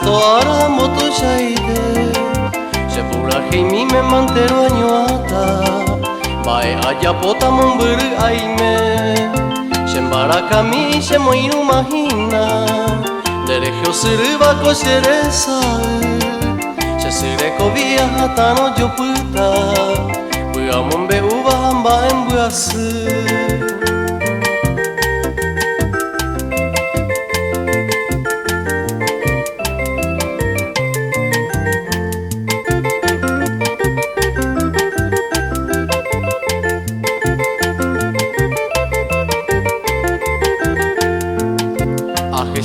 santo ara moto shaide Shepura heimi me mantero anyuata Bae ayapota mumburu aime Shembara mi shemoiru mahina Derejio suru bako sheresa Shesireko via hatano joputa Bua mumbe uba hamba embuasu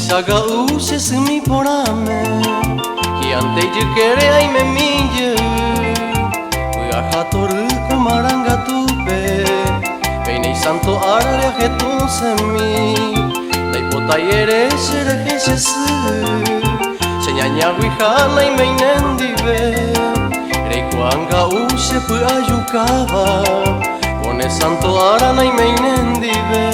Shaga ushe sumi porame Hiante jukere ay me minje Uya hatoru kumaranga tupe Peinei santo arre ajetun semi Dai potai ere shere jesu Senyanya wihana y meinendive Reikuanga ushe pu ayukaba One santo arana y meinendive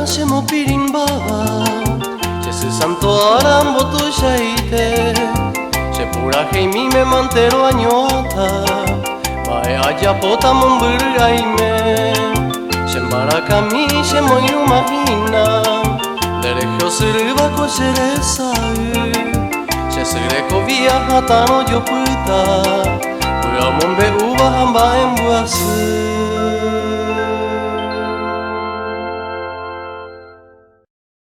Shemo pirimbaba Jesu santo arambo tu shaite Shepura heimi me mantero anyota Bae ayapota mumburu aime Shembara kami shemoiru mahina Derejio suru bako sheresau Shesireko via hatano joputa Bua mumbe uba hamba embuasu